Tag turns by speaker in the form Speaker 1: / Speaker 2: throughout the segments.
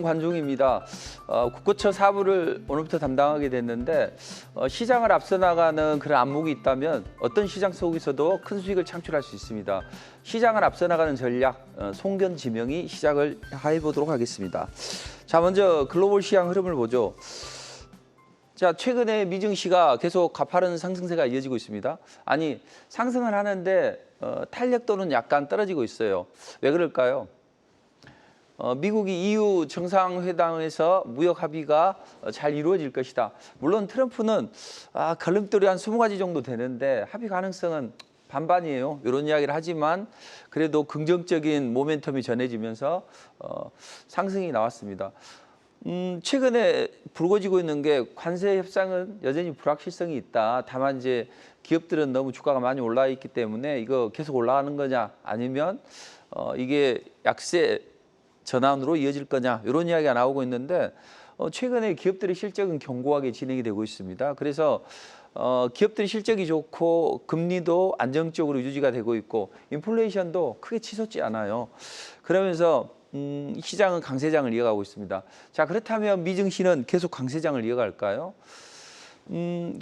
Speaker 1: 관중입니다. 국고처 사부를 오늘부터 담당하게 됐는데 시장을 앞서 나가는 그런 안목이 있다면 어떤 시장 속에서도 큰 수익을 창출할 수 있습니다. 시장을 앞서 나가는 전략, 송견지명이 시작을 해보도록 하겠습니다. 자, 먼저 글로벌 시장 흐름을 보죠. 자, 최근에 미증시가 계속 가파른 상승세가 이어지고 있습니다. 아니, 상승을 하는데 탄력도는 약간 떨어지고 있어요. 왜 그럴까요? 미국이 EU 정상회담에서 무역 합의가 잘 이루어질 것이다. 물론 트럼프는 걸림돌이 한 20가지 정도 되는데 합의 가능성은 반반이에요. 이런 이야기를 하지만 그래도 긍정적인 모멘텀이 전해지면서 상승이 나왔습니다. 최근에 불거지고 있는 게 관세 협상은 여전히 불확실성이 있다. 다만 이제 기업들은 너무 주가가 많이 올라 있기 때문에 이거 계속 올라가는 거냐 아니면 이게 약세 전환으로 이어질 거냐 이런 이야기가 나오고 있는데 최근에 기업들의 실적은 견고하게 진행이 되고 있습니다. 그래서 기업들의 실적이 좋고 금리도 안정적으로 유지가 되고 있고 인플레이션도 크게 치솟지 않아요. 그러면서 시장은 강세장을 이어가고 있습니다. 자, 그렇다면 미증시는 계속 강세장을 이어갈까요?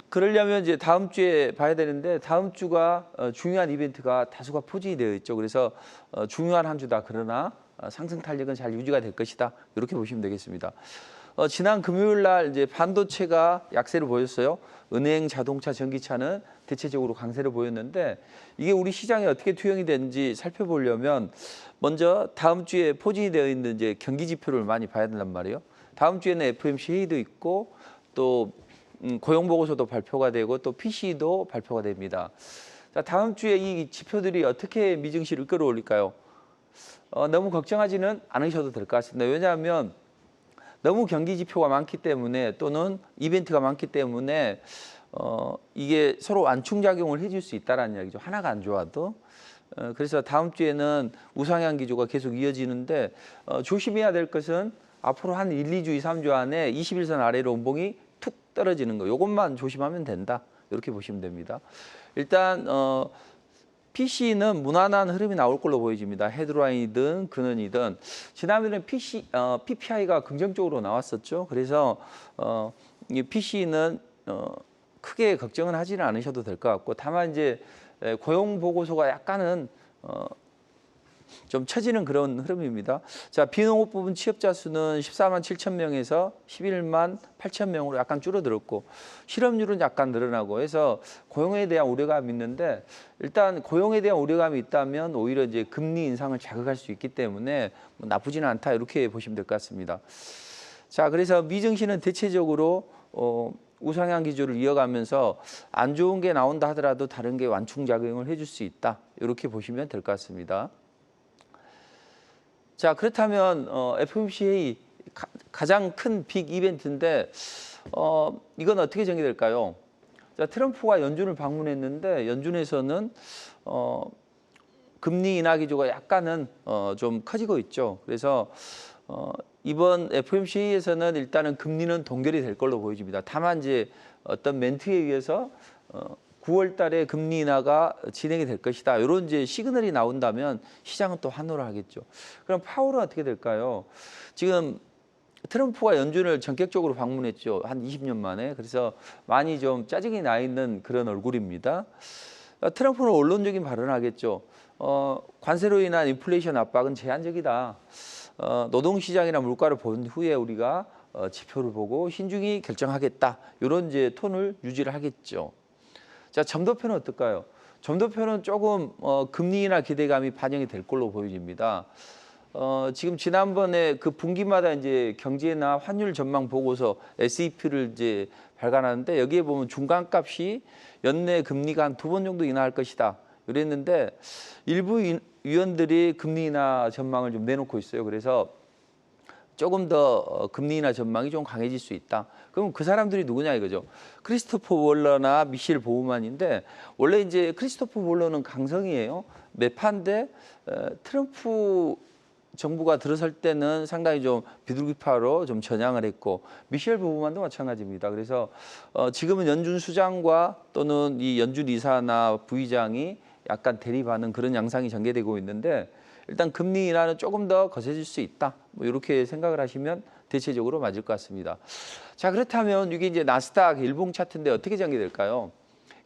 Speaker 1: 그러려면 이제 다음 주에 봐야 되는데 다음 주가 중요한 이벤트가 다수가 포진이 되어 있죠. 그래서 중요한 한 주다. 그러나 상승 탄력은 잘 유지가 될 것이다. 이렇게 보시면 되겠습니다. 지난 금요일 날 이제 반도체가 약세를 보였어요. 은행, 자동차, 전기차는 대체적으로 강세를 보였는데 이게 우리 시장에 어떻게 투영이 되는지 살펴보려면 먼저 다음 주에 포진이 되어 있는 이제 경기 지표를 많이 봐야 된단 말이에요. 다음 주에는 FOMC 회의도 있고 또 고용 보고서도 발표가 되고 또 PCE도 발표가 됩니다. 자, 다음 주에 이 지표들이 어떻게 미증시를 끌어올릴까요? 너무 걱정하지는 않으셔도 될 것 같습니다. 왜냐하면 너무 경기 지표가 많기 때문에 또는 이벤트가 많기 때문에 이게 서로 완충작용을 해줄 수 있다는 이야기죠. 하나가 안 좋아도. 그래서 다음 주에는 우상향 기조가 계속 이어지는데 조심해야 될 것은 앞으로 한 1, 2주, 2, 3주 안에 21선 아래로 운봉이 툭 떨어지는 거. 이것만 조심하면 된다. 이렇게 보시면 됩니다. 일단 PC는 무난한 흐름이 나올 걸로 보여집니다. 헤드라인이든 근원이든 지난해는 PPI가 긍정적으로 나왔었죠. 그래서 이 PC는 크게 걱정은 하지는 않으셔도 될 것 같고 다만 이제 고용 보고서가 약간은 좀 처지는 그런 흐름입니다. 자, 비농업 부분 취업자 수는 14만 7천 명에서 11만 8천 명으로 약간 줄어들었고 실업률은 약간 늘어나고 해서 고용에 대한 우려감이 있는데 일단 고용에 대한 우려감이 있다면 오히려 이제 금리 인상을 자극할 수 있기 때문에 뭐 나쁘지는 않다 이렇게 보시면 될 것 같습니다. 자, 그래서 미증시는 대체적으로 우상향 기조를 이어가면서 안 좋은 게 나온다 하더라도 다른 게 완충작용을 해줄 수 있다 이렇게 보시면 될 것 같습니다. 자, 그렇다면 FOMC 회의 가장 큰 빅 이벤트인데 이건 어떻게 전개될까요? 자, 트럼프가 연준을 방문했는데 연준에서는 금리 인하 기조가 약간은 좀 커지고 있죠. 그래서 이번 FOMC 회의에서는 일단은 금리는 동결이 될 걸로 보여집니다. 다만 이제 어떤 멘트에 의해서 9월 달에 금리 인하가 진행이 될 것이다. 이런 이제 시그널이 나온다면 시장은 또 환호를 하겠죠. 그럼 파월은 어떻게 될까요? 지금 트럼프가 연준을 전격적으로 방문했죠. 한 20년 만에. 그래서 많이 좀 짜증이 나 있는 그런 얼굴입니다. 트럼프는 원론적인 발언을 하겠죠. 관세로 인한 인플레이션 압박은 제한적이다. 노동시장이나 물가를 본 후에 우리가 지표를 보고 신중히 결정하겠다. 이런 이제 톤을 유지를 하겠죠. 자, 점도표는 어떨까요? 점도표는 조금 금리 인하 기대감이 반영이 될 걸로 보여집니다. 지금 지난번에 그 분기마다 이제 경제나 환율 전망 보고서 SEP를 이제 발간하는데 여기에 보면 중간값이 연내 금리가 한 2번 정도 인하할 것이다. 이랬는데 일부 위원들이 금리 인하 전망을 좀 내놓고 있어요. 그래서 조금 더 금리 인하 전망이 좀 강해질 수 있다. 그럼 그 사람들이 누구냐 이거죠. 크리스토퍼 월러나 미셸 보우만인데 원래 이제 크리스토퍼 월러는 강성이에요. 매파인데 트럼프 정부가 들어설 때는 상당히 좀 비둘기파로 좀 전향을 했고 미셸 보우만도 마찬가지입니다. 그래서 지금은 연준 수장과 또는 이 연준 이사나 부의장이 약간 대립하는 그런 양상이 전개되고 있는데 일단 금리 인하는 조금 더 거세질 수 있다. 뭐 이렇게 생각을 하시면 대체적으로 맞을 것 같습니다. 자, 그렇다면 이게 이제 나스닥 일봉 차트인데 어떻게 전개될까요?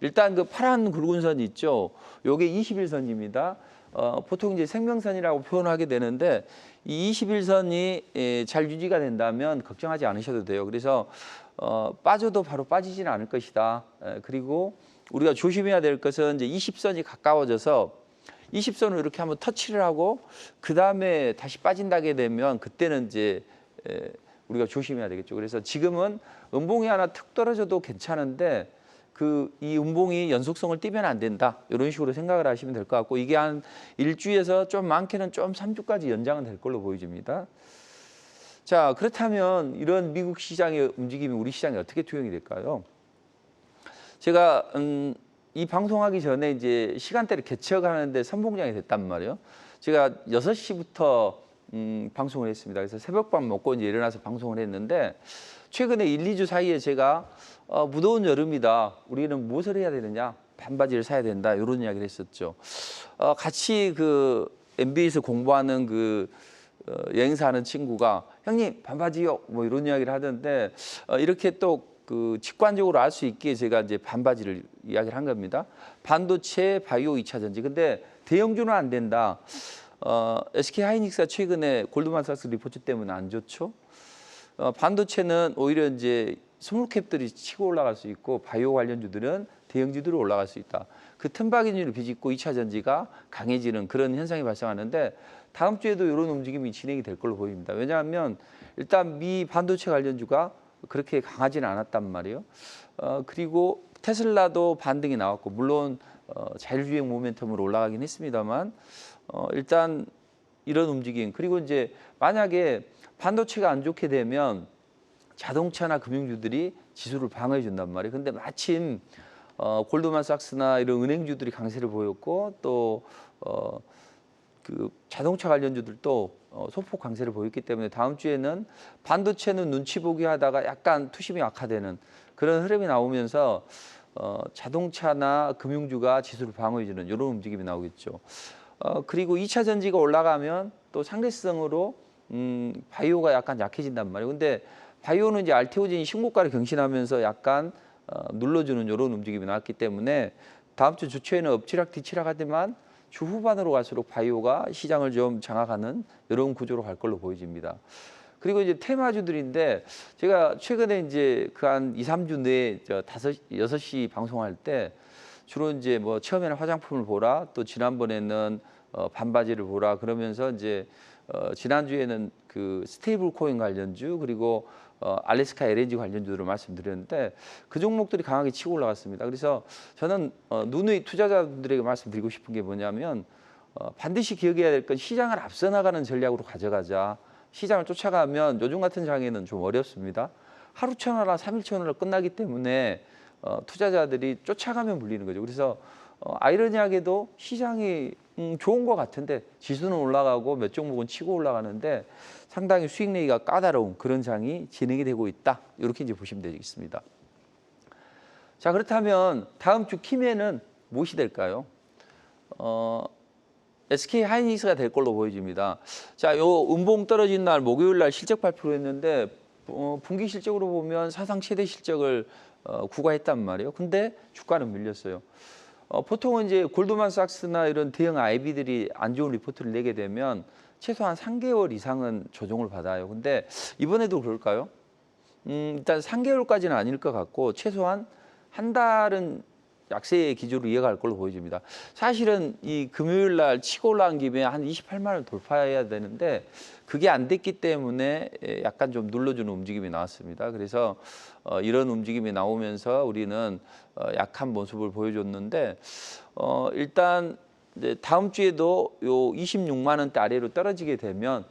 Speaker 1: 일단 그 파란 굵은 선 있죠. 요게 21선입니다. 보통 이제 생명선이라고 표현하게 되는데 이 21선이 잘 유지가 된다면 걱정하지 않으셔도 돼요. 그래서 빠져도 바로 빠지지는 않을 것이다. 그리고 우리가 조심해야 될 것은 이제 20선이 가까워져서 20선을 이렇게 한번 터치를 하고 그 다음에 다시 빠진다게 되면 그때는 이제 우리가 조심해야 되겠죠. 그래서 지금은 음봉이 하나 툭 떨어져도 괜찮은데 이 음봉이 연속성을 띠면 안 된다. 이런 식으로 생각을 하시면 될 것 같고 이게 한 1주에서 좀 많게는 좀 3주까지 연장은 될 걸로 보여집니다. 자, 그렇다면 이런 미국 시장의 움직임이 우리 시장에 어떻게 투영이 될까요? 제가 이 방송하기 전에 이제 시간대를 개척하는데 선봉장이 됐단 말이에요. 제가 6시부터 방송을 했습니다. 그래서 새벽밥 먹고 이제 일어나서 방송을 했는데 최근에 1, 2주 사이에 제가 무더운 여름이다. 우리는 무엇을 해야 되느냐? 반바지를 사야 된다. 이런 이야기를 했었죠. 같이 그 MBA에서 공부하는 여행사하는 친구가 형님 반바지요. 뭐 이런 이야기를 하던데 이렇게 또 그 직관적으로 알 수 있게 제가 이제 반바지를 이야기를 한 겁니다. 반도체, 바이오 2차 전지. 근데 대형주는 안 된다. SK 하이닉스가 최근에 골드만삭스 리포트 때문에 안 좋죠. 반도체는 오히려 이제 스몰캡들이 치고 올라갈 수 있고 바이오 관련주들은 대형주들이 올라갈 수 있다. 그 틈바구니를 비집고 2차 전지가 강해지는 그런 현상이 발생하는데 다음 주에도 이런 움직임이 진행이 될 걸로 보입니다. 왜냐하면 일단 미 반도체 관련주가 그렇게 강하지는 않았단 말이에요. 그리고 테슬라도 반등이 나왔고 물론 자율주행 모멘텀으로 올라가긴 했습니다만 일단 이런 움직임 그리고 이제 만약에 반도체가 안 좋게 되면 자동차나 금융주들이 지수를 방어해 준단 말이에요. 근데 마침 골드만삭스나 이런 은행주들이 강세를 보였고 또 그 자동차 관련주들도 소폭 강세를 보였기 때문에 다음 주에는 반도체는 눈치 보기 하다가 약간 투심이 악화되는 그런 흐름이 나오면서 자동차나 금융주가 지수를 방어해주는 이런 움직임이 나오겠죠. 그리고 2차 전지가 올라가면 또 상대성으로 바이오가 약간 약해진단 말이에요. 근데 바이오는 이제 알테오젠이 신고가를 경신하면서 약간 눌러주는 이런 움직임이 나왔기 때문에 다음 주 주초에는 엎치락뒤치락 하지만 주 후반으로 갈수록 바이오가 시장을 좀 장악하는 이런 구조로 갈 걸로 보여집니다. 그리고 이제 테마주들인데 제가 최근에 이제 그 한 2, 3주 내에 6시 방송할 때 주로 이제 뭐 처음에는 화장품을 보라 또 지난번에는 반바지를 보라 그러면서 이제 지난주에는 그 스테이블 코인 관련주 그리고 알래스카 LNG 관련주들을 말씀드렸는데 그 종목들이 강하게 치고 올라갔습니다. 그래서 저는 누누이 투자자분들에게 말씀드리고 싶은 게 뭐냐면 반드시 기억해야 될 건 시장을 앞서 나가는 전략으로 가져가자. 시장을 쫓아가면 요즘 같은 장에는 좀 어렵습니다. 하루 천하나 3일 천하로 끝나기 때문에 투자자들이 쫓아가면 물리는 거죠. 그래서 아이러니하게도 시장이 좋은 것 같은데 지수는 올라가고 몇 종목은 치고 올라가는데 상당히 수익 내기가 까다로운 그런 장이 진행이 되고 있다. 이렇게 이제 보시면 되겠습니다. 자, 그렇다면 다음 주 키맨은 무엇이 될까요? SK 하이닉스가 될 걸로 보여집니다. 자, 요 음봉 떨어진 날 목요일 날 실적 발표를 했는데 분기 실적으로 보면 사상 최대 실적을 구가했단 말이에요. 근데 주가는 밀렸어요. 보통은 이제 골드만삭스나 이런 대형 IB들이 안 좋은 리포트를 내게 되면 최소한 3개월 이상은 조정을 받아요. 근데 이번에도 그럴까요? 일단 3개월까지는 아닐 것 같고 최소한 한 달은 약세의 기조로 이어갈 걸로 보여집니다. 사실은 이 금요일 날 치고 올라간 김에 한 28만 원을 돌파해야 되는데 그게 안 됐기 때문에 약간 좀 눌러주는 움직임이 나왔습니다. 그래서 이런 움직임이 나오면서 우리는 약한 모습을 보여줬는데 일단 이제 다음 주에도 요 26만 원대 아래로 떨어지게 되면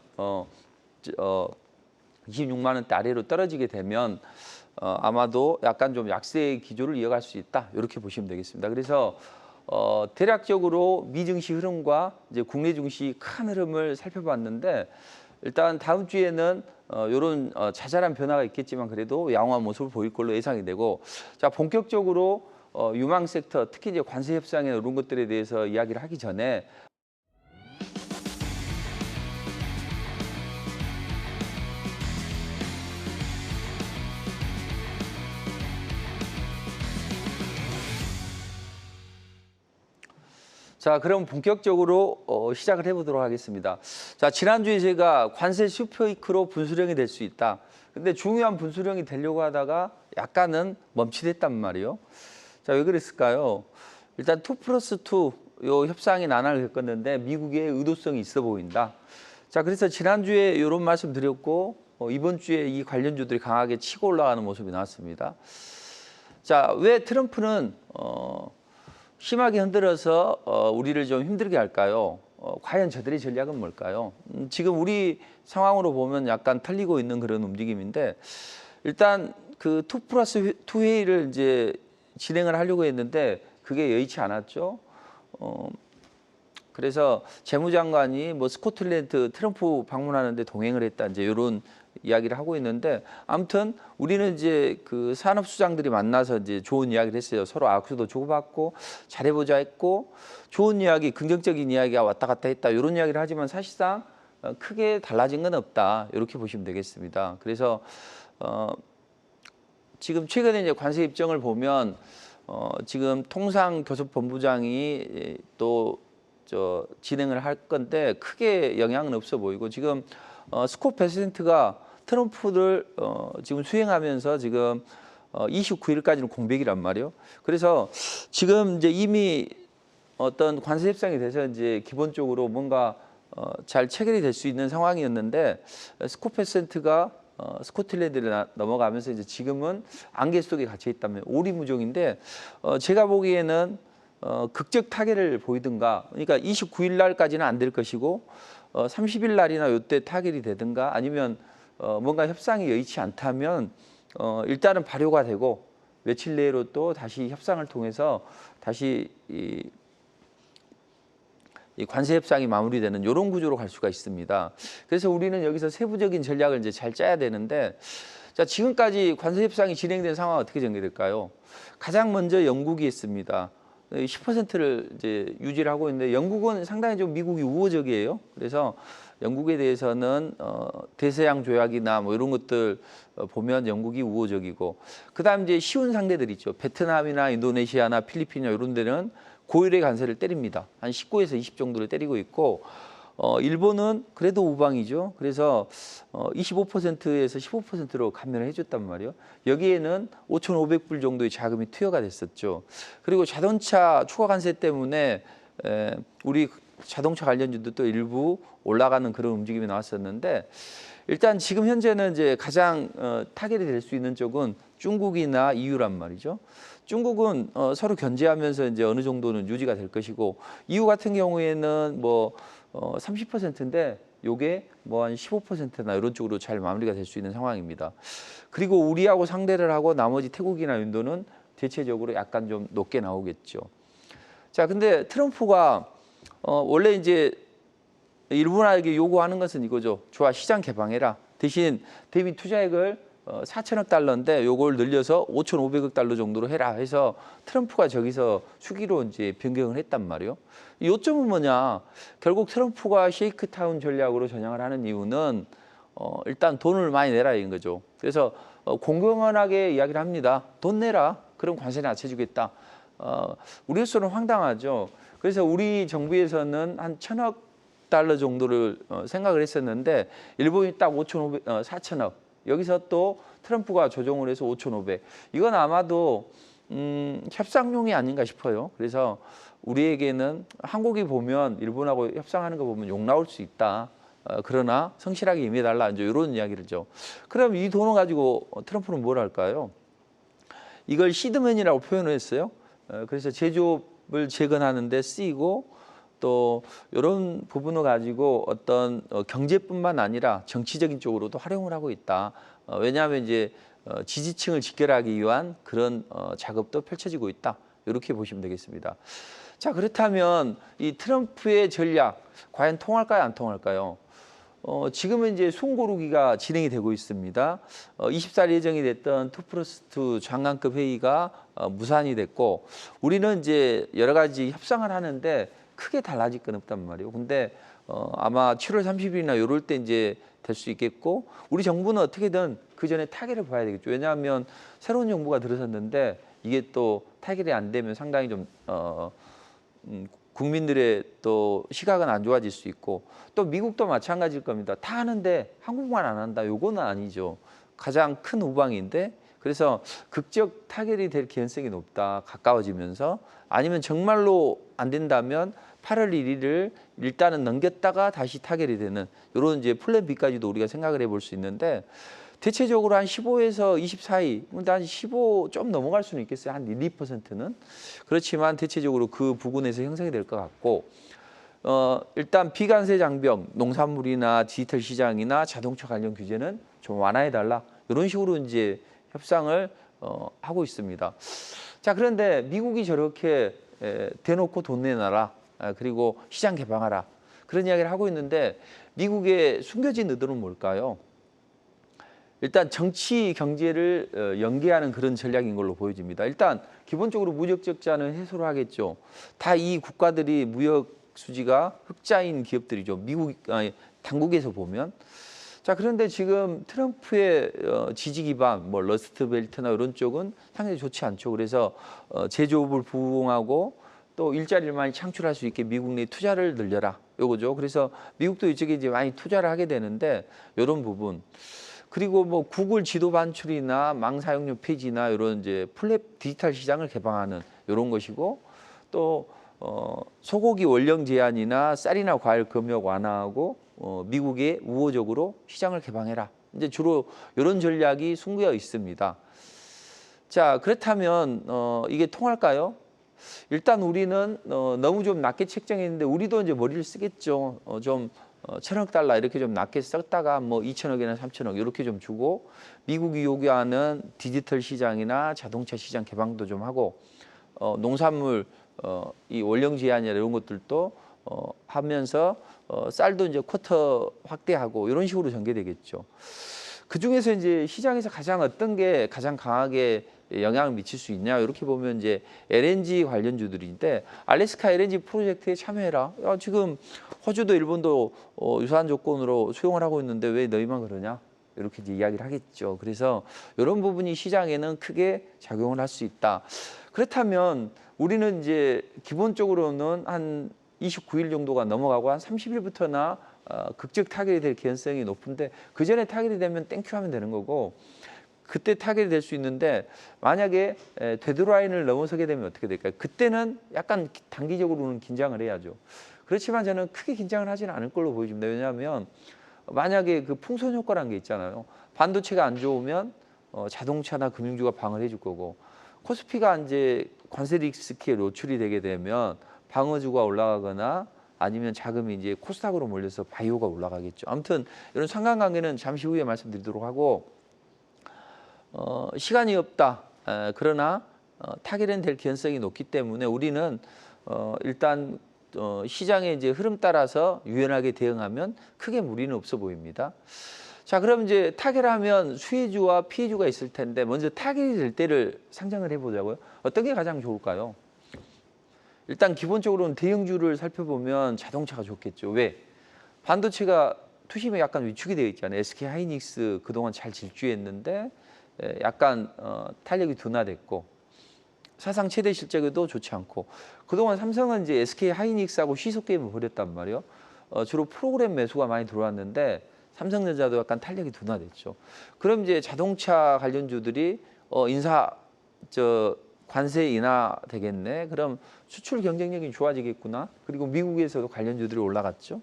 Speaker 1: 26만 원대 아래로 떨어지게 되면 아마도 약간 좀 약세의 기조를 이어갈 수 있다. 이렇게 보시면 되겠습니다. 그래서 대략적으로 미증시 흐름과 이제 국내 증시 큰 흐름을 살펴봤는데 일단 다음 주에는 이런 자잘한 변화가 있겠지만 그래도 양호한 모습을 보일 걸로 예상이 되고 자 본격적으로 유망 섹터 특히 이제 관세 협상이나 이런 것들에 대해서 이야기를 하기 전에 자, 그럼 본격적으로 시작을 해보도록 하겠습니다. 자, 지난주에 제가 관세 슈퍼이크로 분수령이 될 수 있다. 근데 중요한 분수령이 되려고 하다가 약간은 멈칫했단 말이에요. 자, 왜 그랬을까요? 일단 2+2 요 협상이 난항을 겪었는데 미국의 의도성이 있어 보인다. 자, 그래서 지난주에 이런 말씀 드렸고 이번 주에 이 관련주들이 강하게 치고 올라가는 모습이 나왔습니다. 자, 왜 트럼프는 심하게 흔들어서 우리를 좀 힘들게 할까요? 과연 저들의 전략은 뭘까요? 지금 우리 상황으로 보면 약간 틀리고 있는 그런 움직임인데 일단 그 2+2 회의를 이제 진행을 하려고 했는데 그게 여의치 않았죠. 그래서 재무장관이 뭐 스코틀랜드 트럼프 방문하는데 동행을 했다 이제 이런 이야기를 하고 있는데 아무튼 우리는 이제 그 산업수장들이 만나서 이제 좋은 이야기를 했어요. 서로 악수도 주고받고 잘해보자 했고 좋은 이야기, 긍정적인 이야기가 왔다 갔다 했다 이런 이야기를 하지만 사실상 크게 달라진 건 없다 이렇게 보시면 되겠습니다. 그래서 지금 최근에 이제 관세 입장을 보면 지금 통상교섭본부장이 또 진행을 할 건데 크게 영향은 없어 보이고 지금 스콧 베센트가 트럼프를 지금 수행하면서 지금 29일까지는 공백이란 말이에요. 그래서 지금 이제 이미 어떤 관세 협상이 돼서 이제 기본적으로 뭔가 잘 체결이 될 수 있는 상황이었는데 스콧 베센트가 스코틀랜드를 넘어가면서 이제 지금은 안개 속에 갇혀 있다면 오리무중인데 제가 보기에는 극적 타결을 보이든가 그러니까 29일 날까지는 안 될 것이고 30일 날이나 이때 타결이 되든가 아니면 뭔가 협상이 여의치 않다면 일단은 발효가 되고 며칠 내로 또 다시 협상을 통해서 다시 이 관세 협상이 마무리되는 이런 구조로 갈 수가 있습니다. 그래서 우리는 여기서 세부적인 전략을 이제 잘 짜야 되는데 자, 지금까지 관세 협상이 진행된 상황은 어떻게 전개될까요? 가장 먼저 영국이 했습니다. 10%를 이제 유지를 하고 있는데 영국은 상당히 좀 미국이 우호적이에요. 그래서 영국에 대해서는 대서양 조약이나 뭐 이런 것들 보면 영국이 우호적이고 그다음 이제 쉬운 상대들 있죠. 베트남이나 인도네시아나 필리핀이나 이런 데는 고율의 관세를 때립니다. 한 19에서 20 정도를 때리고 있고 일본은 그래도 우방이죠. 그래서 25%에서 15%로 감면을 해줬단 말이에요. 여기에는 5,500불 정도의 자금이 투여가 됐었죠. 그리고 자동차 추가 관세 때문에 우리 자동차 관련주도 일부 올라가는 그런 움직임이 나왔었는데 일단 지금 현재는 이제 가장 타결이 될 수 있는 쪽은 중국이나 EU란 말이죠. 중국은 서로 견제하면서 이제 어느 정도는 유지가 될 것이고 EU 같은 경우에는 뭐 30%인데 요게 뭐 한 15%나 이런 쪽으로 잘 마무리가 될 수 있는 상황입니다. 그리고 우리하고 상대를 하고 나머지 태국이나 인도는 대체적으로 약간 좀 높게 나오겠죠. 자, 근데 트럼프가 원래 이제 일본에게 요구하는 것은 이거죠. 좋아, 시장 개방해라. 대신 대비 투자액을 4천억 달러인데 요걸 늘려서 5,500억 달러 정도로 해라 해서 트럼프가 저기서 수기로 이제 변경을 했단 말이에요. 요점은 뭐냐? 결국 트럼프가 쉐이크타운 전략으로 전향을 하는 이유는 일단 돈을 많이 내라 이런 거죠. 그래서 공공연하게 이야기를 합니다. 돈 내라. 그럼 관세 낮춰주겠다. 우리로서는 황당하죠. 그래서 우리 정부에서는 한 1,000억 달러 정도를 생각을 했었는데 일본이 딱 4천억. 여기서 또 트럼프가 조정을 해서 5,500. 이건 아마도 협상용이 아닌가 싶어요. 그래서 우리에게는 한국이 보면 일본하고 협상하는 거 보면 욕 나올 수 있다. 그러나 성실하게 임해달라. 이제 이런 이야기를죠. 그럼 이 돈을 가지고 트럼프는 뭘 할까요? 이걸 시드머니라고 표현을 했어요. 그래서 제조업을 재건하는 데 쓰이고 또 이런 부분을 가지고 어떤 경제뿐만 아니라 정치적인 쪽으로도 활용을 하고 있다. 왜냐하면 이제 지지층을 직결하기 위한 그런 작업도 펼쳐지고 있다. 이렇게 보시면 되겠습니다. 자, 그렇다면 이 트럼프의 전략 과연 통할까요, 안 통할까요? 지금은 이제 숨고르기가 진행이 되고 있습니다. 24일 예정이 됐던 2+2 장관급 회의가 무산이 됐고 우리는 이제 여러 가지 협상을 하는데 크게 달라질 건 없단 말이에요. 근데 아마 7월 30일이나 이럴 때 이제 될 수 있겠고 우리 정부는 어떻게든 그 전에 타결을 봐야 되겠죠. 왜냐하면 새로운 정부가 들어섰는데 이게 또 타결이 안 되면 상당히 좀 국민들의 또 시각은 안 좋아질 수 있고 또 미국도 마찬가지일 겁니다. 다 하는데 한국만 안 한다. 요거는 아니죠. 가장 큰 우방인데 그래서 극적 타결이 될 개연성이 높다. 가까워지면서 아니면 정말로 안 된다면 8월 1일을 일단은 넘겼다가 다시 타결이 되는 이런 이제 플랜 B까지도 우리가 생각을 해볼 수 있는데 대체적으로 한 15에서 20 사이, 한 15 좀 넘어갈 수는 있겠어요. 한 1, 2%는. 그렇지만 대체적으로 그 부근에서 형성이 될 것 같고 일단 비관세 장벽, 농산물이나 디지털 시장이나 자동차 관련 규제는 좀 완화해달라. 이런 식으로 이제 협상을 하고 있습니다. 자, 그런데 미국이 저렇게 대놓고 돈 내놔라. 그리고 시장 개방하라. 그런 이야기를 하고 있는데 미국의 숨겨진 의도는 뭘까요? 일단 정치 경제를 연계하는 그런 전략인 걸로 보여집니다. 일단 기본적으로 무역 적자는 해소를 하겠죠. 다 이 국가들이 무역 수지가 흑자인 기업들이죠. 당국에서 보면. 자, 그런데 지금 트럼프의 지지 기반, 뭐 러스트 벨트나 이런 쪽은 상당히 좋지 않죠. 그래서 제조업을 부흥하고 또 일자리를 많이 창출할 수 있게 미국 내 투자를 늘려라. 요거죠. 그래서 미국도 이쪽에 이제 많이 투자를 하게 되는데 이런 부분. 그리고 뭐 구글 지도 반출이나 망 사용료 폐지나 이런 이제 플랫 디지털 시장을 개방하는 이런 것이고 또 소고기 원령 제한이나 쌀이나 과일 금역 완화하고 미국에 우호적으로 시장을 개방해라. 이제 주로 이런 전략이 숨겨 있습니다. 자, 그렇다면 이게 통할까요? 일단 우리는 너무 좀 낮게 책정했는데 우리도 이제 머리를 쓰겠죠. 좀 1,000억 달러 이렇게 좀 낮게 썼다가 뭐 2,000억이나 3,000억 이렇게 좀 주고 미국이 요구하는 디지털 시장이나 자동차 시장 개방도 좀 하고 농산물 이 원령 제한이나 이런 것들도 하면서 쌀도 이제 쿼터 확대하고 이런 식으로 전개되겠죠. 그 중에서 이제 시장에서 가장 어떤 게 가장 강하게 영향을 미칠 수 있냐 이렇게 보면 이제 LNG 관련주들인데 알래스카 LNG 프로젝트에 참여해라. 야, 지금 호주도 일본도 유사한 조건으로 수용을 하고 있는데 왜 너희만 그러냐 이렇게 이제 이야기를 하겠죠. 그래서 이런 부분이 시장에는 크게 작용을 할 수 있다. 그렇다면 우리는 이제 기본적으로는 한 29일 정도가 넘어가고 한 30일부터나 극적 타결이 될 개연성이 높은데 그 전에 타결이 되면 땡큐 하면 되는 거고 그때 타결이 될 수 있는데 만약에 데드라인을 넘어서게 되면 어떻게 될까요? 그때는 약간 단기적으로는 긴장을 해야죠. 그렇지만 저는 크게 긴장을 하지는 않을 걸로 보여집니다. 왜냐하면 만약에 그 풍선 효과라는 게 있잖아요. 반도체가 안 좋으면 자동차나 금융주가 방어를 해줄 거고 코스피가 이제 관세 리스크에 노출이 되게 되면 방어주가 올라가거나 아니면 자금이 이제 코스닥으로 몰려서 바이오가 올라가겠죠. 아무튼 이런 상관관계는 잠시 후에 말씀드리도록 하고 시간이 없다. 그러나 타결은 될 개연성이 높기 때문에 우리는 일단 시장의 이제 흐름 따라서 유연하게 대응하면 크게 무리는 없어 보입니다. 자, 그럼 이제 타결하면 수혜주와 피해주가 있을 텐데 먼저 타결이 될 때를 상정을 해보자고요. 어떤 게 가장 좋을까요? 일단 기본적으로는 대형주를 살펴보면 자동차가 좋겠죠. 왜? 반도체가 투심에 약간 위축이 되어 있잖아요. SK 하이닉스 그동안 잘 질주했는데 약간 탄력이 둔화됐고 사상 최대 실적에도 좋지 않고 그동안 삼성은 이제 SK 하이닉스하고 시속 게임을 벌였단 말이에요. 주로 프로그램 매수가 많이 들어왔는데 삼성전자도 약간 탄력이 둔화됐죠. 그럼 이제 자동차 관련주들이 관세 인하 되겠네. 그럼 수출 경쟁력이 좋아지겠구나. 그리고 미국에서도 관련주들이 올라갔죠.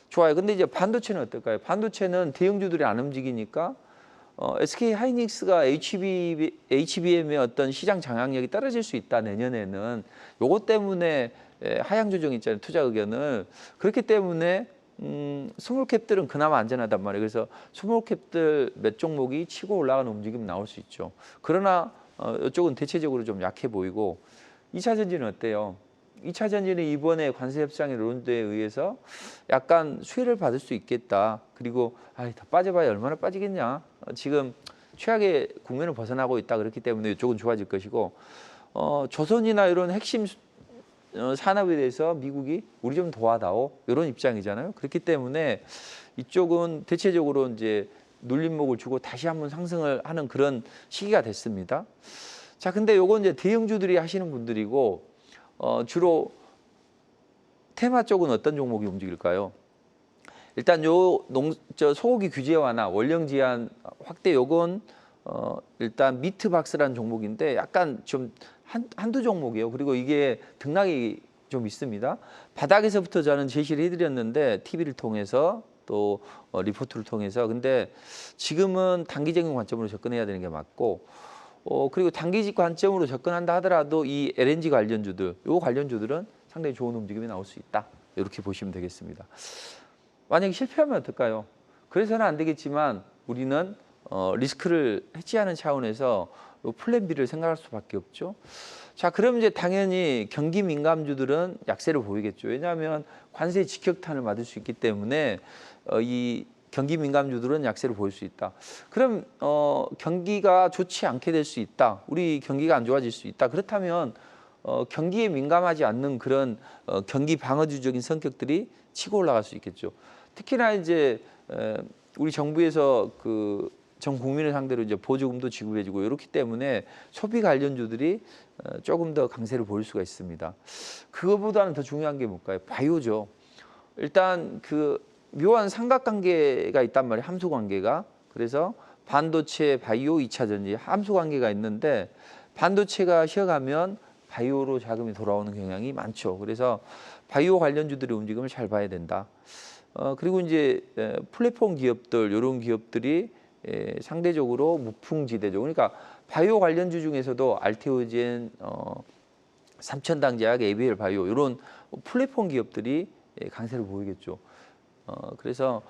Speaker 1: 좋아요. 근데 이제 반도체는 어떨까요? 반도체는 대형주들이 안 움직이니까 SK 하이닉스가 HBM의 어떤 시장 장악력이 떨어질 수 있다. 내년에는 요것 때문에 하향 조정 있잖아요. 투자 의견을. 그렇기 때문에 스몰캡들은 그나마 안전하단 말이에요. 그래서 스몰캡들 몇 종목이 치고 올라가는 움직임 나올 수 있죠. 그러나 이쪽은 대체적으로 좀 약해 보이고 2차 전지는 어때요? 2차 전지는 이번에 관세 협상의 론드에 의해서 약간 수혜를 받을 수 있겠다. 그리고 더 빠져봐야 얼마나 빠지겠냐. 지금 최악의 국면을 벗어나고 있다. 그렇기 때문에 이쪽은 좋아질 것이고 조선이나 이런 핵심 산업에 대해서 미국이 우리 좀 도와다오 이런 입장이잖아요. 그렇기 때문에 이쪽은 대체적으로 이제 눌림목을 주고 다시 한번 상승을 하는 그런 시기가 됐습니다. 자, 근데 요건 이제 대형주들이 하시는 분들이고 주로 테마 쪽은 어떤 종목이 움직일까요? 일단 소고기 규제 완화, 원령 제한 확대 요건 일단 미트박스라는 종목인데 약간 좀 한두 종목이에요. 그리고 이게 등락이 좀 있습니다. 바닥에서부터 저는 제시를 해드렸는데 TV를 통해서 또 리포트를 통해서 근데 지금은 단기적인 관점으로 접근해야 되는 게 맞고 그리고 단기적 관점으로 접근한다 하더라도 이 LNG 관련주들, 요 관련주들은 상당히 좋은 움직임이 나올 수 있다. 이렇게 보시면 되겠습니다. 만약에 실패하면 어떨까요? 그래서는 안 되겠지만 우리는 리스크를 해지하는 차원에서 플랜 B를 생각할 수밖에 없죠. 자, 그럼 이제 당연히 경기 민감주들은 약세를 보이겠죠. 왜냐하면 관세 직격탄을 맞을 수 있기 때문에 이 경기 민감주들은 약세를 보일 수 있다. 그럼 경기가 좋지 않게 될 수 있다. 우리 경기가 안 좋아질 수 있다. 그렇다면 경기에 민감하지 않는 그런 경기 방어주적인 성격들이 치고 올라갈 수 있겠죠. 특히나 이제 우리 정부에서 전 국민을 상대로 이제 보조금도 지급해주고 이렇기 때문에 소비 관련주들이 조금 더 강세를 보일 수가 있습니다. 그거보다는 더 중요한 게 뭘까요? 바이오죠. 일단 묘한 삼각관계가 있단 말이에요. 함수관계가. 그래서 반도체, 바이오, 2차 전지 함수관계가 있는데 반도체가 쉬어가면 바이오로 자금이 돌아오는 경향이 많죠. 그래서 바이오 관련주들의 움직임을 잘 봐야 된다. 그리고 이제 플랫폼 기업들 이런 기업들이 상대적으로 무풍지대죠. 그러니까 바이오 관련주 중에서도 알테오젠, 삼천당제약, ABL 바이오 이런 플랫폼 기업들이 강세를 보이겠죠. 그래서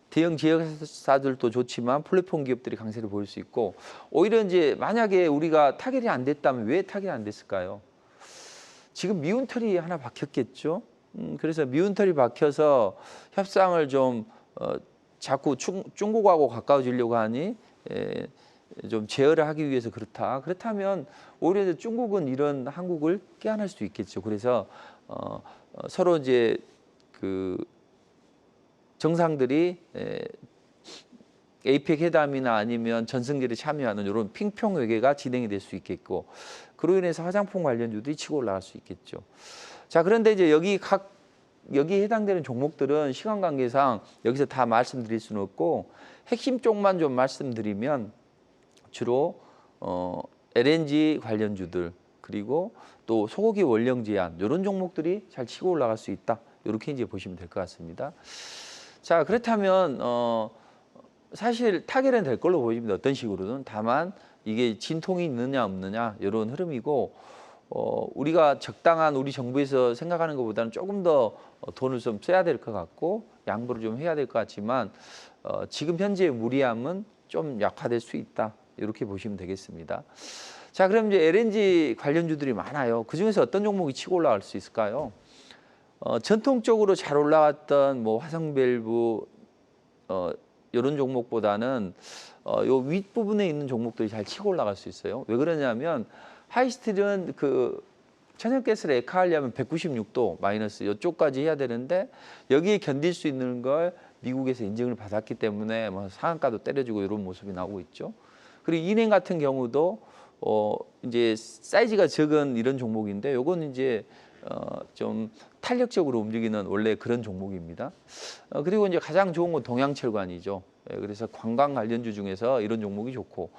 Speaker 1: 대형 제약사들도 좋지만 플랫폼 기업들이 강세를 보일 수 있고 오히려 이제 만약에 우리가 타결이 안 됐다면 왜 타결이 안 됐을까요? 지금 미운털이 하나 박혔겠죠. 그래서 미운털이 박혀서 협상을 좀 자꾸 중국하고 가까워지려고 하니 좀 제어를 하기 위해서 그렇다. 그렇다면 오히려 중국은 이런 한국을 깨안을 수도 있겠죠. 그래서 서로 이제 정상들이 에이펙 회담이나 아니면 전승절에 참여하는 이런 핑퐁 외교가 진행이 될 수 있겠고 그로 인해서 화장품 관련주들이 치고 올라갈 수 있겠죠. 자, 그런데 이제 여기에 해당되는 종목들은 시간 관계상 여기서 다 말씀드릴 수는 없고 핵심 쪽만 좀 말씀드리면 주로 LNG 관련주들 그리고 또 소고기 원령 제한 이런 종목들이 잘 치고 올라갈 수 있다. 이렇게 이제 보시면 될 것 같습니다. 자, 그렇다면 사실 타결은 될 걸로 보입니다. 어떤 식으로든. 다만 이게 진통이 있느냐 없느냐 이런 흐름이고 우리가 적당한 우리 정부에서 생각하는 것보다는 조금 더 돈을 좀 써야 될 것 같고 양보를 좀 해야 될 것 같지만 지금 현재의 무리함은 좀 약화될 수 있다. 이렇게 보시면 되겠습니다. 자, 그럼 이제 LNG 관련주들이 많아요. 그중에서 어떤 종목이 치고 올라갈 수 있을까요? 전통적으로 잘 올라갔던 뭐 화성밸브 이런 종목보다는 요 윗부분에 있는 종목들이 잘 치고 올라갈 수 있어요. 왜 그러냐면 하이스틸은 천연가스를 액화하려면 196도 마이너스 이쪽까지 해야 되는데 여기에 견딜 수 있는 걸 미국에서 인증을 받았기 때문에 뭐 상한가도 때려주고 이런 모습이 나오고 있죠. 그리고 이냉 같은 경우도 이제 사이즈가 적은 이런 종목인데 요건 이제 좀 탄력적으로 움직이는 원래 그런 종목입니다. 그리고 이제 가장 좋은 건 동양철관이죠. 그래서 관광 관련주 중에서 이런 종목이 좋고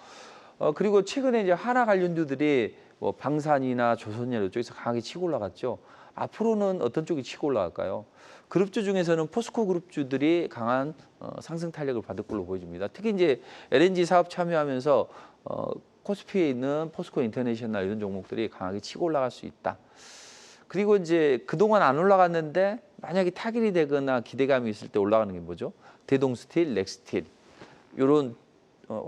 Speaker 1: 그리고 최근에 이제 한화 관련주들이 뭐 방산이나 조선열 이쪽에서 강하게 치고 올라갔죠. 앞으로는 어떤 쪽이 치고 올라갈까요? 그룹주 중에서는 포스코 그룹주들이 강한 상승 탄력을 받을 걸로 보여집니다. 특히 이제 LNG 사업 참여하면서 코스피에 있는 포스코 인터내셔널 이런 종목들이 강하게 치고 올라갈 수 있다. 그리고 이제 그동안 안 올라갔는데 만약에 타결이 되거나 기대감이 있을 때 올라가는 게 뭐죠? 대동스틸, 렉스틸 이런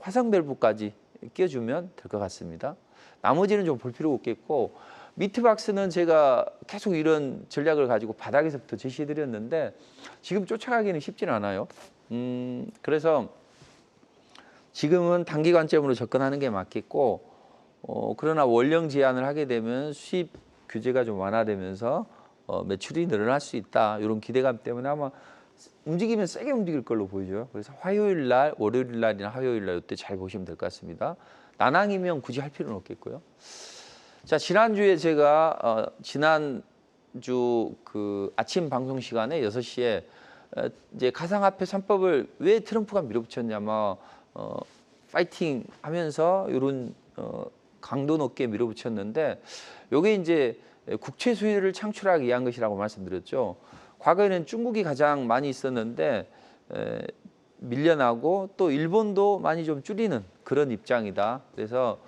Speaker 1: 화성밸브까지 끼워주면 될 것 같습니다. 나머지는 좀 볼 필요가 없겠고 미트박스는 제가 계속 이런 전략을 가지고 바닥에서부터 제시해드렸는데 지금 쫓아가기는 쉽지는 않아요. 그래서 지금은 단기 관점으로 접근하는 게 맞겠고 그러나 원령 제한을 하게 되면 수입 규제가 좀 완화되면서 매출이 늘어날 수 있다. 이런 기대감 때문에 아마 움직이면 세게 움직일 걸로 보이죠. 그래서 화요일 날, 월요일 날이나 화요일 날 이때 잘 보시면 될 것 같습니다. 난항이면 굳이 할 필요는 없겠고요. 자, 지난주에 제가 지난 지난주 그 아침 방송 시간에 6시에 이제 가상화폐 3법을 왜 트럼프가 밀어붙였냐면 파이팅 하면서 이런 강도 높게 밀어붙였는데 요게 이제 국채 수요를 창출하기 위한 것이라고 말씀드렸죠. 과거에는 중국이 가장 많이 있었는데 밀려나고 또 일본도 많이 좀 줄이는 그런 입장이다. 그래서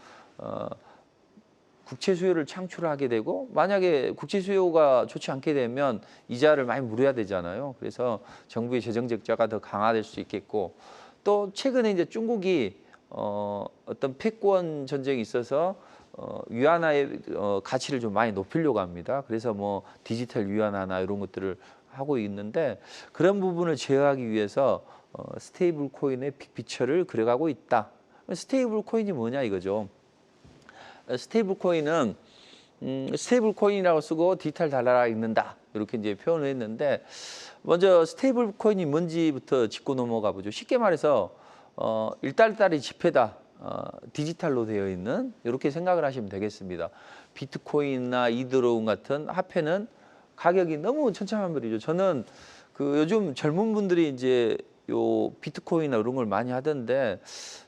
Speaker 1: 국채 수요를 창출하게 되고 만약에 국채 수요가 좋지 않게 되면 이자를 많이 물어야 되잖아요. 그래서 정부의 재정 적자가 더 강화될 수 있겠고 또 최근에 이제 중국이 어떤 패권 전쟁이 있어서 위안화의 가치를 좀 많이 높이려고 합니다. 그래서 뭐 디지털 위안화나 이런 것들을 하고 있는데 그런 부분을 제어하기 위해서 스테이블 코인의 빅피처를 그려가고 있다. 스테이블 코인이 뭐냐 이거죠. 스테이블 코인은 스테이블 코인이라고 쓰고 디지털 달러라 읽는다. 이렇게 이제 표현을 했는데 먼저 스테이블 코인이 뭔지부터 짚고 넘어가 보죠. 쉽게 말해서 일달달이 지폐다. 디지털로 되어 있는 이렇게 생각을 하시면 되겠습니다. 비트코인이나 이더리움 같은 화폐는 가격이 너무 천차만별이죠. 저는 그 요즘 젊은 분들이 이제 요 비트코인이나 이런 걸 많이 하던데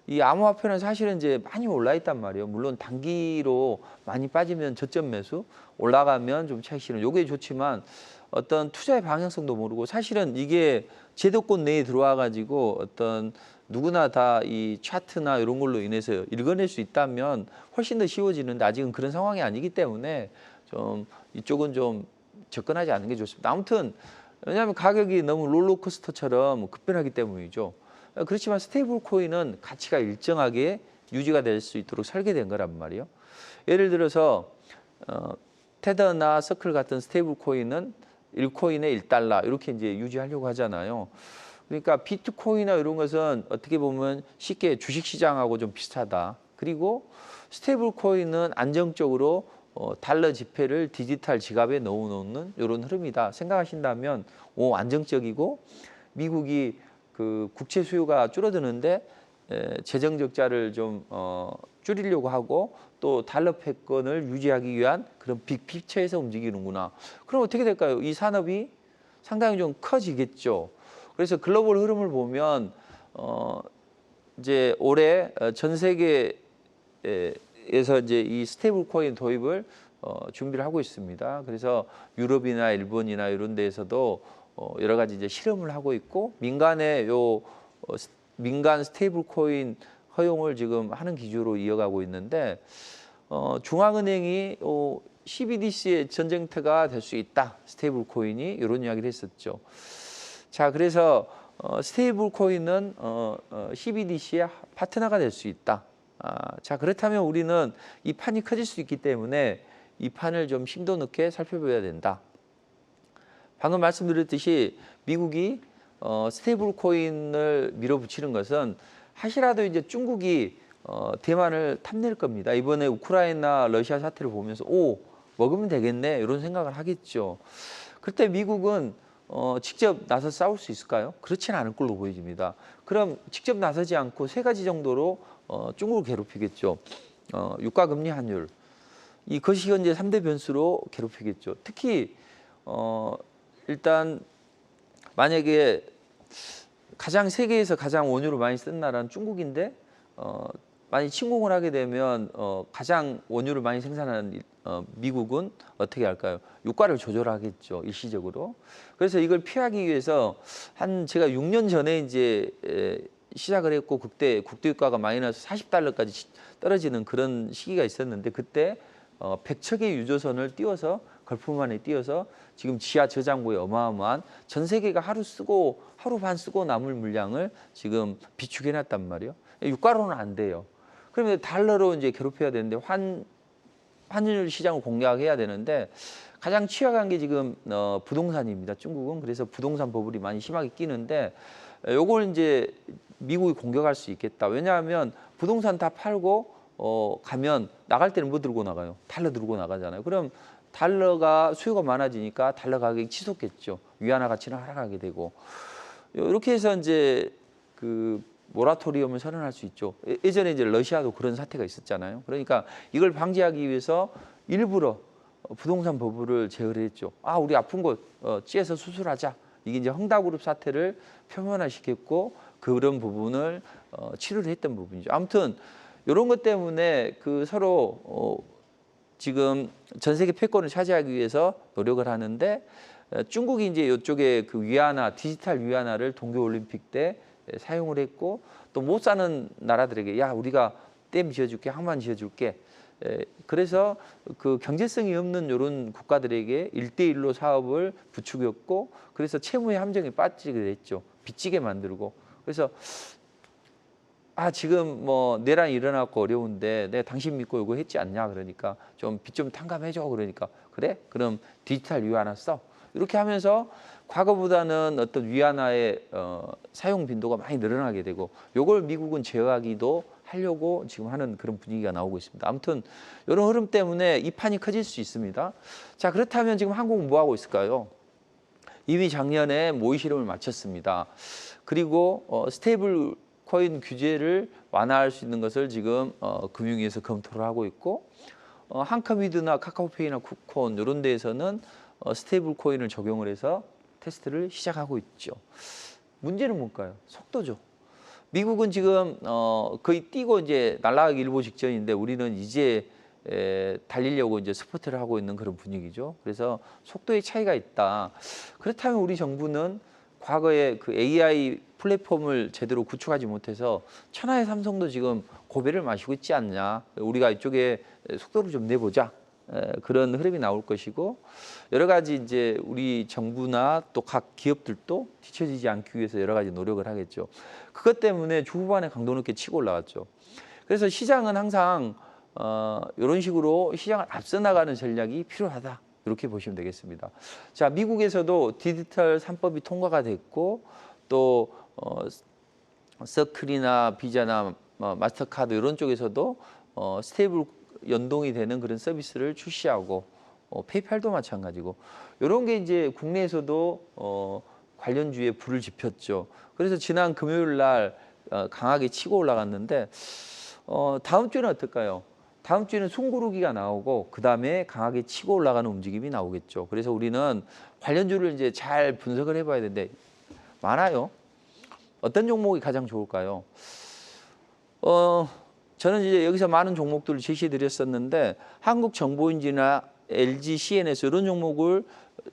Speaker 1: 이 암호화폐는 사실은 이제 많이 올라 있단 말이에요. 물론 단기로 많이 빠지면 저점 매수, 올라가면 좀 차익 실현. 요게 좋지만 어떤 투자의 방향성도 모르고 사실은 이게 제도권 내에 들어와 가지고 어떤 누구나 다 이 차트나 이런 걸로 인해서 읽어낼 수 있다면 훨씬 더 쉬워지는데 아직은 그런 상황이 아니기 때문에 좀 이쪽은 좀 접근하지 않는 게 좋습니다. 아무튼 왜냐하면 가격이 너무 롤러코스터처럼 급변하기 때문이죠. 그렇지만 스테이블 코인은 가치가 일정하게 유지가 될 수 있도록 설계된 거란 말이에요. 예를 들어서 테더나 서클 같은 스테이블 코인은 1코인에 1달러 이렇게 이제 유지하려고 하잖아요. 그러니까 비트코인이나 이런 것은 어떻게 보면 쉽게 주식시장하고 좀 비슷하다. 그리고 스테이블 코인은 안정적으로 달러 지폐를 디지털 지갑에 넣어놓는 이런 흐름이다 생각하신다면 안정적이고 미국이 그 국채 수요가 줄어드는데 재정 적자를 좀 줄이려고 하고 또 달러 패권을 유지하기 위한 그런 빅피처에서 움직이는구나. 그럼 어떻게 될까요? 이 산업이 상당히 좀 커지겠죠. 그래서 글로벌 흐름을 보면 이제 올해 전 세계에서 이제 이 스테이블 코인 도입을 준비를 하고 있습니다. 그래서 유럽이나 일본이나 이런 데에서도 여러 가지 이제 실험을 하고 있고 민간의 민간 스테이블 코인 허용을 지금 하는 기조로 이어가고 있는데 중앙은행이 CBDC의 전쟁터가 될 수 있다. 스테이블 코인이 이런 이야기를 했었죠. 자, 그래서 스테이블 코인은 CBDC의 파트너가 될 수 있다. 자, 그렇다면 우리는 이 판이 커질 수 있기 때문에 이 판을 좀 심도 높게 살펴봐야 된다. 방금 말씀드렸듯이 미국이 스테이블 코인을 밀어붙이는 것은 하시라도 이제 중국이 대만을 탐낼 겁니다. 이번에 우크라이나 러시아 사태를 보면서 먹으면 되겠네 이런 생각을 하겠죠. 그때 미국은 직접 나서 싸울 수 있을까요? 그렇지는 않을 걸로 보여집니다. 그럼 직접 나서지 않고 세 가지 정도로 중국을 괴롭히겠죠. 유가 금리 환율. 이것이 현재 3대 변수로 괴롭히겠죠. 특히 일단 만약에 세계에서 가장 원유를 많이 쓴 나라는 중국인데 많이 침공을 하게 되면 가장 원유를 많이 생산하는 미국은 어떻게 할까요? 유가를 조절하겠죠, 일시적으로. 그래서 이걸 피하기 위해서 제가 6년 전에 이제 시작을 했고 그때 국대 유가가 마이너스 40달러까지 떨어지는 그런 시기가 있었는데 그때 100척의 유조선을 띄워서 걸프만에 띄워서 지금 지하 저장고에 어마어마한 전 세계가 하루 반 쓰고 남을 물량을 지금 비축해 놨단 말이에요. 유가로는 안 돼요. 그러면 달러로 이제 괴롭혀야 되는데 환율 시장을 공략해야 되는데 가장 취약한 게 지금 부동산입니다. 중국은. 그래서 부동산 버블이 많이 심하게 끼는데 요걸 이제 미국이 공격할 수 있겠다. 왜냐하면 부동산 다 팔고 가면 나갈 때는 뭐 들고 나가요? 달러 들고 나가잖아요. 그럼 달러가 수요가 많아지니까 달러 가격이 치솟겠죠. 위안화 가치는 하락하게 되고 이렇게 해서 이제 그 모라토리엄을 선언할 수 있죠. 예전에 이제 러시아도 그런 사태가 있었잖아요. 그러니까 이걸 방지하기 위해서 일부러 부동산 버블을 제어를 했죠. 아, 우리 아픈 곳 찌에서 수술하자. 이게 이제 헝다그룹 사태를 표면화시켰고 그런 부분을 치료를 했던 부분이죠. 아무튼 이런 것 때문에 그 서로 지금 전 세계 패권을 차지하기 위해서 노력을 하는데 중국이 이제 이쪽에 그 위안화, 디지털 위안화를 동계올림픽 때 사용을 했고 또 못 사는 나라들에게 야, 우리가 댐 지어줄게, 항만 지어줄게. 그래서 그 경제성이 없는 이런 국가들에게 1대1로 사업을 부추겼고 그래서 채무의 함정에 빠지게 됐죠. 빚지게 만들고. 그래서 아, 지금 뭐 내란이 일어나고 어려운데 내가 당신 믿고 이거 했지 않냐 그러니까 좀 빚 좀 탕감해줘 그러니까 그래? 그럼 디지털 위안화 써. 이렇게 하면서 과거보다는 어떤 위안화의 사용 빈도가 많이 늘어나게 되고 요걸 미국은 제어하기도 하려고 지금 하는 그런 분위기가 나오고 있습니다. 아무튼 이런 흐름 때문에 이 판이 커질 수 있습니다. 자, 그렇다면 지금 한국은 뭐 하고 있을까요? 이미 작년에 모의 실험을 마쳤습니다. 그리고 스테이블 코인 규제를 완화할 수 있는 것을 지금 금융위에서 검토를 하고 있고 한컴위드나 카카오페이나 쿠콘 이런 데에서는 스테이블 코인을 적용을 해서 테스트를 시작하고 있죠. 문제는 뭘까요? 속도죠. 미국은 지금 거의 뛰고 이제 날아가기 일보 직전인데 우리는 이제 달리려고 이제 스포트를 하고 있는 그런 분위기죠. 그래서 속도의 차이가 있다. 그렇다면 우리 정부는 과거에 그 AI 플랫폼을 제대로 구축하지 못해서 천하의 삼성도 지금 고배를 마시고 있지 않냐. 우리가 이쪽에 속도를 좀 내보자. 그런 흐름이 나올 것이고 여러 가지 이제 우리 정부나 또 각 기업들도 뒤처지지 않기 위해서 여러 가지 노력을 하겠죠. 그것 때문에 주 후반에 강도 높게 치고 올라갔죠. 그래서 시장은 항상 이런 식으로 시장을 앞서 나가는 전략이 필요하다. 이렇게 보시면 되겠습니다. 자, 미국에서도 디지털 3법이 통과가 됐고 또 서클이나 비자나 마스터카드 이런 쪽에서도 스테이블 연동이 되는 그런 서비스를 출시하고 페이팔도 마찬가지고 이런 게 이제 국내에서도 관련주에 불을 지폈죠. 그래서 지난 금요일 날 강하게 치고 올라갔는데 다음 주는 어떨까요? 다음 주에는 숨고르기가 나오고 그 다음에 강하게 치고 올라가는 움직임이 나오겠죠. 그래서 우리는 관련주를 이제 잘 분석을 해봐야 되는데 많아요. 어떤 종목이 가장 좋을까요? 저는 이제 여기서 많은 종목들을 제시해 드렸었는데 한국정보인지나 LG, CNS 이런 종목을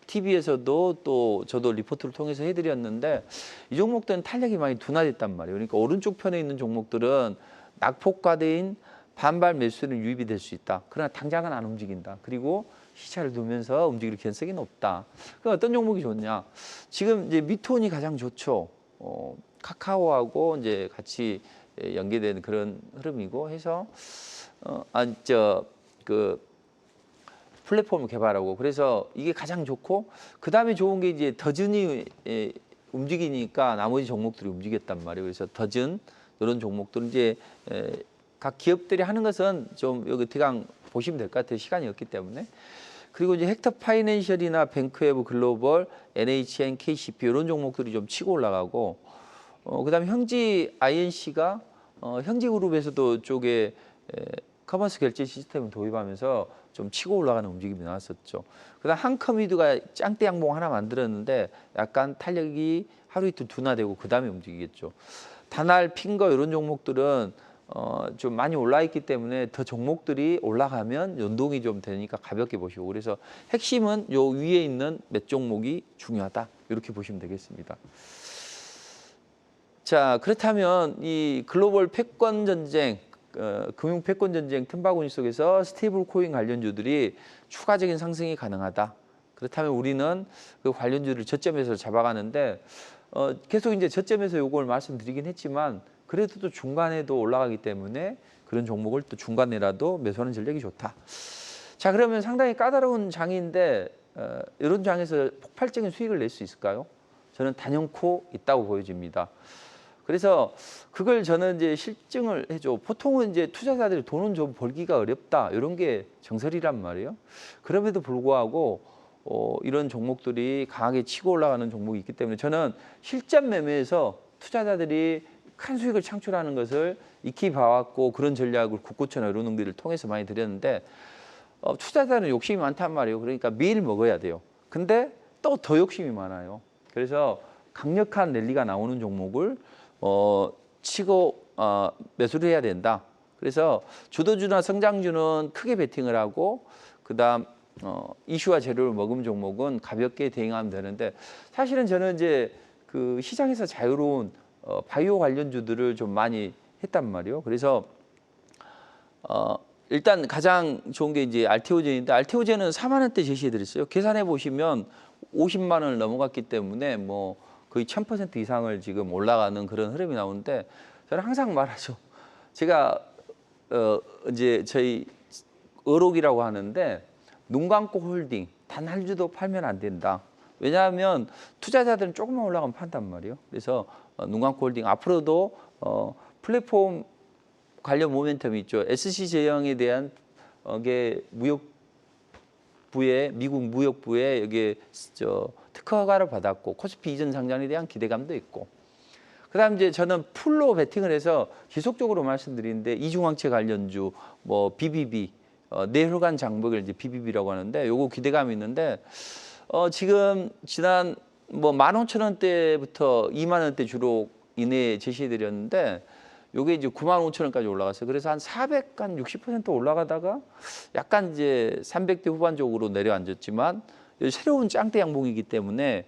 Speaker 1: TV에서도 또 저도 리포트를 통해서 해드렸는데 이 종목들은 탄력이 많이 둔화됐단 말이에요. 그러니까 오른쪽 편에 있는 종목들은 낙폭과대인 반발 매수는 유입이 될 수 있다. 그러나 당장은 안 움직인다. 그리고 시차를 두면서 움직일 가능성이 높다. 그럼 어떤 종목이 좋냐? 지금 이제 미톤이 가장 좋죠. 카카오하고 이제 같이 연계된 그런 흐름이고 해서 그 플랫폼을 개발하고 그래서 이게 가장 좋고 그 다음에 좋은 게 이제 더즌이 움직이니까 나머지 종목들이 움직였단 말이에요. 그래서 더즌 이런 종목들은 이제 각 기업들이 하는 것은 좀 여기 대강 보시면 될 것 같아요. 시간이 없기 때문에. 그리고 이제 헥터 파이낸셜이나 뱅크웨브 글로벌, NHN, KCP 이런 종목들이 좀 치고 올라가고 그다음에 형지 INC가 형지그룹에서도 쪽에 커머스 결제 시스템을 도입하면서 좀 치고 올라가는 움직임이 나왔었죠. 그다음 한컴위드가 짱대 양봉 하나 만들었는데 약간 탄력이 하루 이틀 둔화되고 그 다음에 움직이겠죠. 다날, 핑거 이런 종목들은 좀 많이 올라 있기 때문에 더 종목들이 올라가면 연동이 좀 되니까 가볍게 보시고 그래서 핵심은 요 위에 있는 몇 종목이 중요하다 이렇게 보시면 되겠습니다. 자, 그렇다면 이 글로벌 패권 전쟁, 금융 패권 전쟁 틈바구니 속에서 스테이블 코인 관련주들이 추가적인 상승이 가능하다. 그렇다면 우리는 그 관련주를 저점에서 잡아가는데 계속 이제 저점에서 요걸 말씀드리긴 했지만 그래도 또 중간에도 올라가기 때문에 그런 종목을 또 중간에라도 매수하는 전략이 좋다. 자, 그러면 상당히 까다로운 장인데 이런 장에서 폭발적인 수익을 낼 수 있을까요? 저는 단연코 있다고 보여집니다. 그래서 그걸 저는 이제 실증을 해줘. 보통은 이제 투자자들이 돈은 좀 벌기가 어렵다 이런 게 정설이란 말이에요. 그럼에도 불구하고 이런 종목들이 강하게 치고 올라가는 종목이 있기 때문에 저는 실전 매매에서 투자자들이 큰 수익을 창출하는 것을 익히 봐왔고 그런 전략을 국고처나 이런 등들을 통해서 많이 드렸는데 투자자는 욕심이 많단 말이에요. 그러니까 매일 먹어야 돼요. 근데 또 더 욕심이 많아요. 그래서 강력한 랠리가 나오는 종목을 치고 매수를 해야 된다. 그래서 주도주나 성장주는 크게 베팅을 하고 그다음 이슈와 재료를 먹은 종목은 가볍게 대응하면 되는데 사실은 저는 이제 그 시장에서 자유로운 바이오 관련주들을 좀 많이 했단 말이에요. 그래서 일단 가장 좋은 게 이제 알테오젠인데 알테오젠은 4만 원대 제시해드렸어요. 계산해 보시면 50만 원을 넘어갔기 때문에 뭐 거의 1000% 이상을 지금 올라가는 그런 흐름이 나오는데 저는 항상 말하죠. 제가 이제 저희 어록이라고 하는데 눈 감고 홀딩 단 한 주도 팔면 안 된다. 왜냐하면 투자자들은 조금만 올라가면 판단 말이에요. 그래서 눈 감고 홀딩 앞으로도 플랫폼 관련 모멘텀이 있죠. SC 제형에 대한 무역부의 미국 무역부에 여기에 특허 허가를 받았고 코스피 이전 상장에 대한 기대감도 있고. 그다음 이제 저는 풀로 베팅을 해서 지속적으로 말씀드리는데 이중항체 관련주 뭐 BBB 뇌혈관 장벽을 이제 BBB라고 하는데 요거 기대감이 있는데 지금 지난 뭐 15,000원대부터 2만 원대 주로 이내에 제시해 드렸는데 요게 이제 95,000원까지 올라갔어요. 그래서 한 60% 올라가다가 약간 이제 300대 후반 쪽으로 내려앉았지만 새로운 짱대 양봉이기 때문에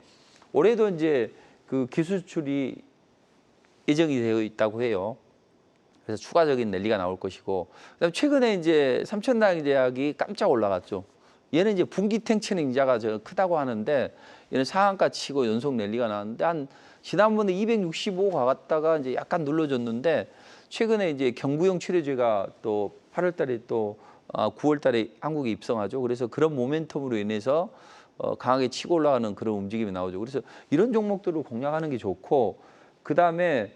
Speaker 1: 올해도 이제 그 기술 수출이 예정이 되어 있다고 해요. 그래서 추가적인 랠리가 나올 것이고, 그다음에 최근에 이제 삼천당제약이 깜짝 올라갔죠. 얘는 이제 분기 탱크는 인자가 저 크다고 하는데 얘는 상한가 치고 연속 랠리가 나왔는데 한 지난번에 265 가갔다가 이제 약간 눌러줬는데 최근에 이제 경구용 치료제가 또 8월달에 또 9월달에 한국에 입성하죠. 그래서 그런 모멘텀으로 인해서 강하게 치고 올라가는 그런 움직임이 나오죠. 그래서 이런 종목들을 공략하는 게 좋고 그 다음에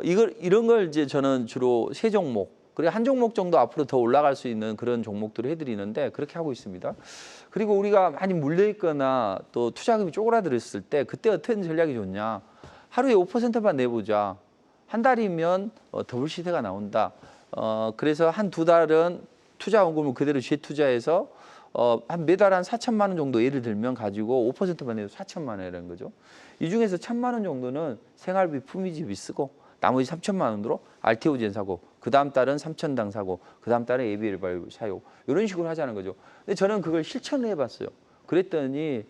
Speaker 1: 이런 걸 이제 저는 주로 세 종목 그리고 한 종목 정도 앞으로 더 올라갈 수 있는 그런 종목들을 해드리는데 그렇게 하고 있습니다. 그리고 우리가 많이 물려 있거나 또 투자금이 쪼그라들었을 때 그때 어떤 전략이 좋냐? 하루에 5%만 내보자. 한 달이면 더블 시세가 나온다. 그래서 한 두 달은 투자 원금을 그대로 재투자해서 한 매달 한 4천만 원 정도 예를 들면 가지고 5%만 내도 4천만 원이라는 거죠. 이 중에서 1,000만 원 정도는 생활비, 품위지비 쓰고 나머지 3천만 원으로 알테오젠 사고 그 다음 달은 삼천당 사고 그 다음 달에 ABL 사요. 이런 식으로 하자는 거죠. 근데 저는 그걸 실천을 해봤어요. 그랬더니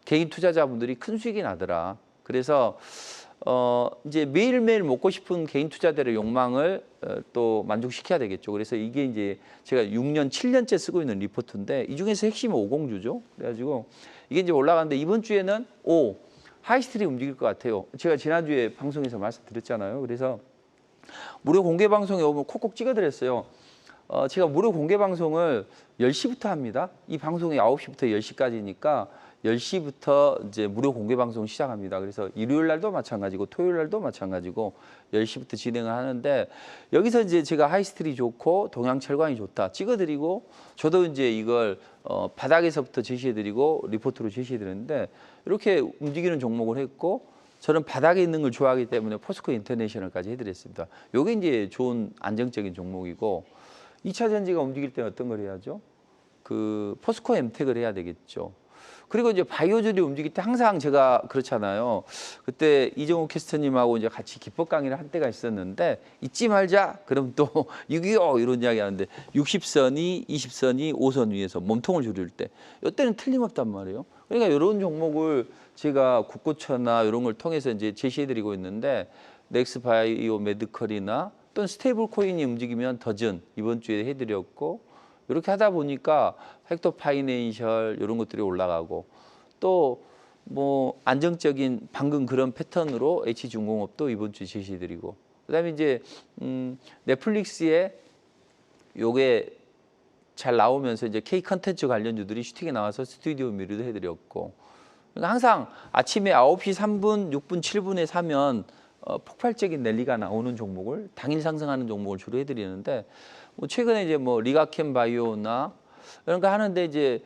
Speaker 1: 개인 투자자분들이 큰 수익이 나더라. 그래서 이제 매일매일 먹고 싶은 개인 투자들의 욕망을 또 만족시켜야 되겠죠. 그래서 이게 이제 제가 6년, 7년째 쓰고 있는 리포트인데 이 중에서 핵심은 50주죠. 그래가지고 이게 이제 올라가는데 이번 주에는 하이스트리 움직일 것 같아요. 제가 지난주에 방송에서 말씀드렸잖아요. 그래서 무료 공개 방송에 오면 콕콕 찍어드렸어요. 제가 무료 공개 방송을 10시부터 합니다. 이 방송이 9시부터 10시까지니까 10시부터 이제 무료 공개 방송 시작합니다. 그래서 일요일 날도 마찬가지고 토요일 날도 마찬가지고 10시부터 진행을 하는데 여기서 이제 제가 하이스트리 좋고 동양철강이 좋다 찍어드리고 저도 이제 이걸 바닥에서부터 제시해드리고 리포트로 제시해드렸는데 이렇게 움직이는 종목을 했고 저는 바닥에 있는 걸 좋아하기 때문에 포스코 인터내셔널까지 해드렸습니다. 이게 이제 좋은 안정적인 종목이고 2차 전지가 움직일 때는 어떤 걸 해야죠? 그 포스코 엠텍을 해야 되겠죠. 그리고 이제 바이오주들이 움직일 때 항상 제가 그렇잖아요. 그때 이정우 캐스터님하고 이제 같이 기법 강의를 한 때가 있었는데 잊지 말자. 그럼 또 625 이런 이야기 하는데 60선이 20선이 5선 위에서 몸통을 조릴 때 이때는 틀림없단 말이에요. 그러니까 이런 종목을 제가 국고처나 이런 걸 통해서 이제 제시해드리고 있는데 넥스바이오 메디컬이나 또는 스테이블 코인이 움직이면 더즌 이번 주에 해드렸고 이렇게 하다 보니까 헥토 파이낸셜 이런 것들이 올라가고 또 뭐 안정적인 방금 그런 패턴으로 H중공업도 이번 주에 제시해드리고 그다음에 이제 넷플릭스에 요게 잘 나오면서 이제 K 컨텐츠 관련주들이 슈팅에 나와서 스튜디오 미르도 해드렸고 그러니까 항상 아침에 9시 3분, 6분, 7분에 사면 폭발적인 랠리가 나오는 종목을 당일 상승하는 종목을 주로 해드리는데 뭐 최근에 이제 뭐 리가켄 바이오나 이런 거 하는데 이제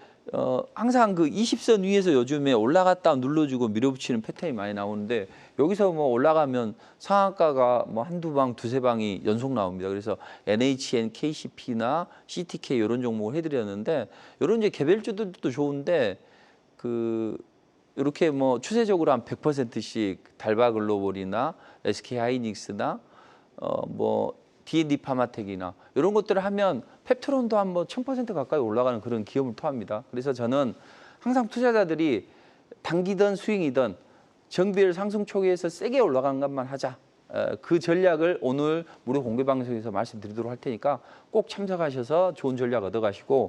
Speaker 1: 항상 그 20선 위에서 요즘에 올라갔다 눌러주고 밀어붙이는 패턴이 많이 나오는데 여기서 뭐 올라가면 상한가가 뭐 한두 방, 두세 방이 연속 나옵니다. 그래서 NHN, KCP나 CTK 이런 종목을 해드렸는데 이런 이제 개별주들도 좋은데 그 이렇게 뭐 추세적으로 한 100%씩 달바글로벌이나 SK하이닉스나 뭐 D&D 파마텍이나 이런 것들을 하면 펩트론도 한 뭐 1000% 가까이 올라가는 그런 기업을 토합니다. 그래서 저는 항상 투자자들이 단기든 스윙이든 정비를 상승 초기에서 세게 올라가는 것만 하자. 그 전략을 오늘 무료 공개 방송에서 말씀드리도록 할 테니까 꼭 참석하셔서 좋은 전략 얻어가시고